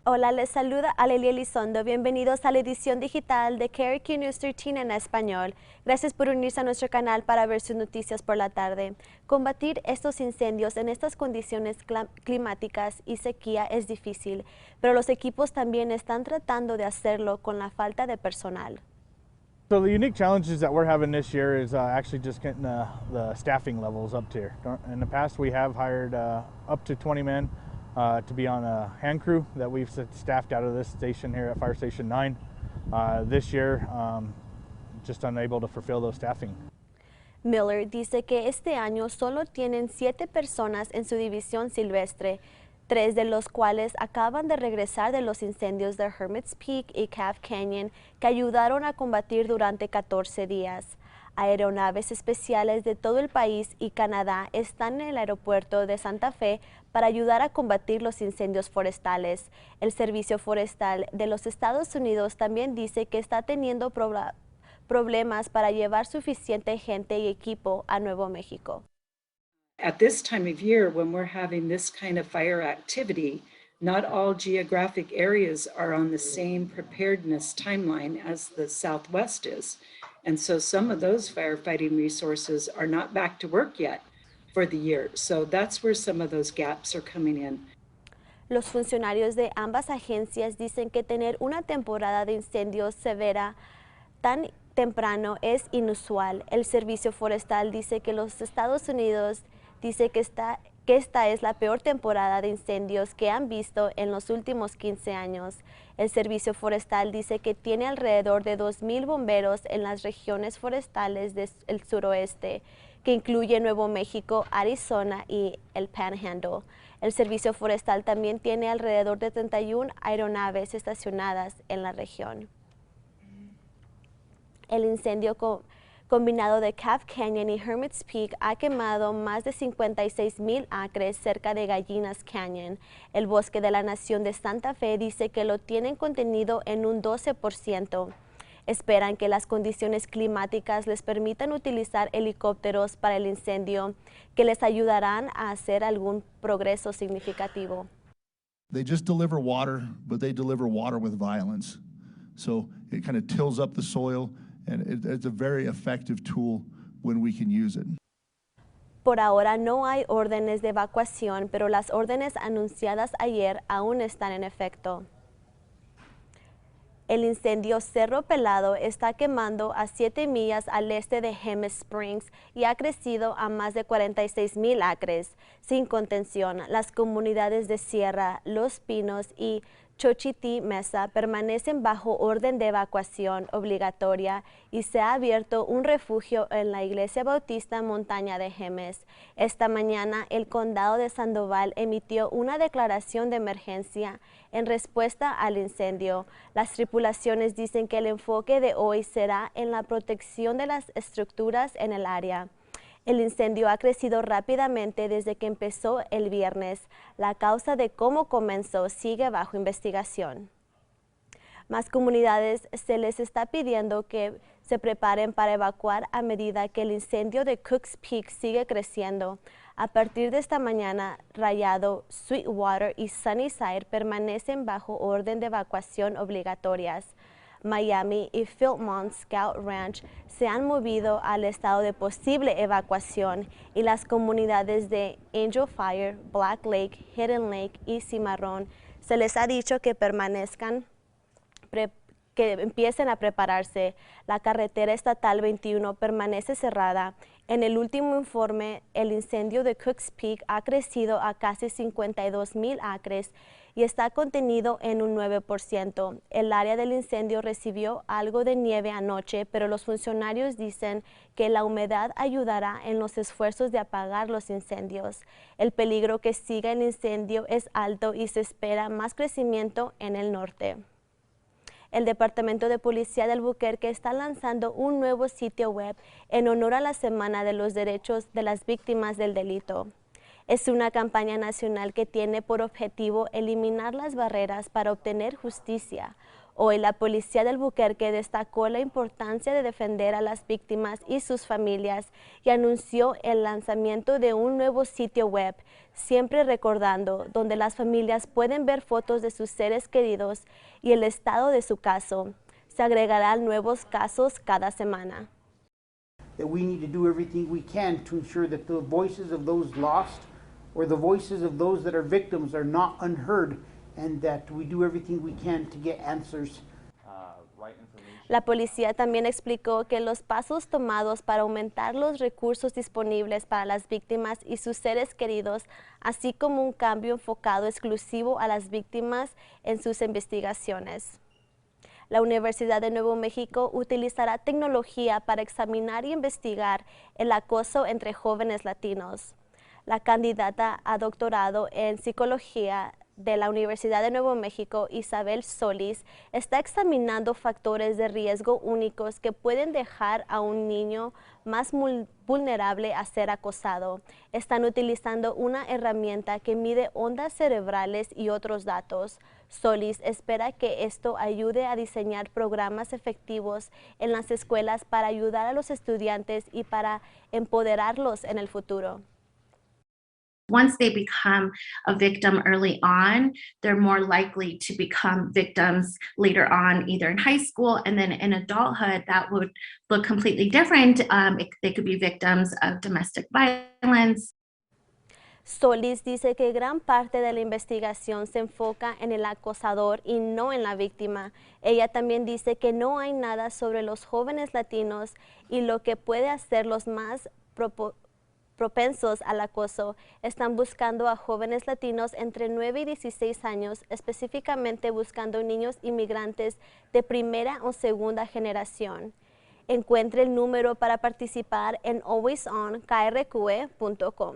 Hola, les saluda Alelia Elizondo. Bienvenidos a la edición digital de KRQ News 13 en español. Gracias por unirse a nuestro canal para ver sus noticias por la tarde. Combatir estos incendios en estas condiciones climáticas y sequía es difícil, pero los equipos también están tratando de hacerlo con la falta de personal. So the unique challenges that we're having this year is actually just getting the staffing levels up to here. In the past, we have hired up to 20 men to be on a hand crew that we've staffed out of this station here at Fire Station 9. This year, just unable to fulfill those staffing. Miller dice que este año solo tienen 7 personas en su división silvestre, 3 de los cuales acaban de regresar de los incendios de Hermit's Peak y Calf Canyon que ayudaron a combatir durante 14 días. Aeronaves especiales de todo el país y Canadá están en el aeropuerto de Santa Fe para ayudar a combatir los incendios forestales. El Servicio Forestal de los Estados Unidos también dice que está teniendo problemas para llevar suficiente gente y equipo a Nuevo México. At this time of year, when we're having this kind of fire activity, not all geographic areas are on the same preparedness timeline as the Southwest is. And so some of those firefighting resources are not back to work yet for the year. So that's where some of those gaps are coming in. Los funcionarios de ambas agencias dicen que tener una temporada de incendios severa tan temprano es inusual. El Servicio Forestal dice que los Estados Unidos dice que esta es la peor temporada de incendios que han visto en los últimos 15 años. El Servicio Forestal dice que tiene alrededor de 2,000 bomberos en las regiones forestales del suroeste, que incluye Nuevo México, Arizona y el Panhandle. El Servicio Forestal también tiene alrededor de 31 aeronaves estacionadas en la región. El incendio combinado de Calf Canyon y Hermit's Peak ha quemado más de 56,000 acres cerca de Gallinas Canyon. El Bosque de la Nación de Santa Fe dice que lo tienen contenido en un 12%. Esperan que las condiciones climáticas les permitan utilizar helicópteros para el incendio, que les ayudarán a hacer algún progreso significativo. They just deliver water, but they deliver water with violence. So it kind of tills up the soil. And it's a very effective tool when we can use it. Por ahora no hay órdenes de evacuación, pero las órdenes anunciadas ayer aún están en efecto. El incendio Cerro Pelado está quemando a 7 millas al este de Hemis Springs y ha crecido a más de 46,000 acres. Sin contención, las comunidades de Sierra, Los Pinos y Xochitl Mesa permanecen bajo orden de evacuación obligatoria y se ha abierto un refugio en la Iglesia Bautista Montaña de Hemis. Esta mañana, el condado de Sandoval emitió una declaración de emergencia en respuesta al incendio. Las tripulaciones dicen que el enfoque de hoy será en la protección de las estructuras en el área. El incendio ha crecido rápidamente desde que empezó el viernes. La causa de cómo comenzó sigue bajo investigación. Más comunidades se les está pidiendo que se preparen para evacuar a medida que el incendio de Cooks Peak sigue creciendo. A partir de esta mañana, Rayado, Sweetwater y Sunnyside permanecen bajo orden de evacuación obligatorias. Miami y Philmont Scout Ranch se han movido al estado de posible evacuación y las comunidades de Angel Fire, Black Lake, Hidden Lake y Cimarrón se les ha dicho que que empiecen a prepararse. La carretera estatal 21 permanece cerrada. En el último informe, el incendio de Cooks Peak ha crecido a casi 52,000 acres y está contenido en un 9%. El área del incendio recibió algo de nieve anoche, pero los funcionarios dicen que la humedad ayudará en los esfuerzos de apagar los incendios. El peligro que siga el incendio es alto y se espera más crecimiento en el norte. El Departamento de Policía de Albuquerque está lanzando un nuevo sitio web en honor a la Semana de los Derechos de las Víctimas del Delito. Es una campaña nacional que tiene por objetivo eliminar las barreras para obtener justicia. Hoy la policía de Albuquerque destacó la importancia de defender a las víctimas y sus familias y anunció el lanzamiento de un nuevo sitio web, Siempre Recordando, donde las familias pueden ver fotos de sus seres queridos y el estado de su caso. Se agregarán nuevos casos cada semana. That we need to do everything we can to ensure that the voices of those lost or the voices of those that are victims are not unheard, and that we do everything we can to get answers. La policía también explicó que los pasos tomados para aumentar los recursos disponibles para las víctimas y sus seres queridos, así como un cambio enfocado exclusivo a las víctimas en sus investigaciones. La Universidad de Nuevo México utilizará tecnología para examinar y investigar el acoso entre jóvenes latinos. La candidata a doctorado en psicología de la Universidad de Nuevo México, Isabel Solís, está examinando factores de riesgo únicos que pueden dejar a un niño más vulnerable a ser acosado. Están utilizando una herramienta que mide ondas cerebrales y otros datos. Solís espera que esto ayude a diseñar programas efectivos en las escuelas para ayudar a los estudiantes y para empoderarlos en el futuro. Once they become a victim early on, they're more likely to become victims later on, either in high school and then in adulthood. That would look completely different. They could be victims of domestic violence. Solís dice que gran parte de la investigación se enfoca en el acosador y no en la víctima. Ella también dice que no hay nada sobre los jóvenes latinos y lo que puede hacerlos más propensos al acoso. Están buscando a jóvenes latinos entre 9 y 16 años, específicamente buscando niños inmigrantes de primera o segunda generación. Encuentre el número para participar en alwaysonkrqe.com.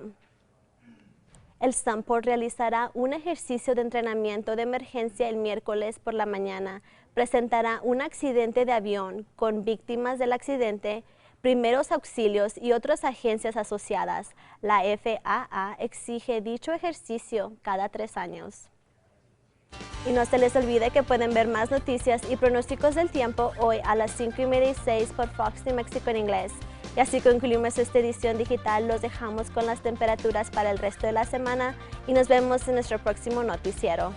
El Sunport realizará un ejercicio de entrenamiento de emergencia el miércoles por la mañana. Presentará un accidente de avión con víctimas del accidente, primeros auxilios y otras agencias asociadas. La FAA exige dicho ejercicio cada 3 años. Y no se les olvide que pueden ver más noticias y pronósticos del tiempo hoy a las 5:30 y 6 por Fox New Mexico en inglés. Y así concluimos esta edición digital. Los dejamos con las temperaturas para el resto de la semana y nos vemos en nuestro próximo noticiero.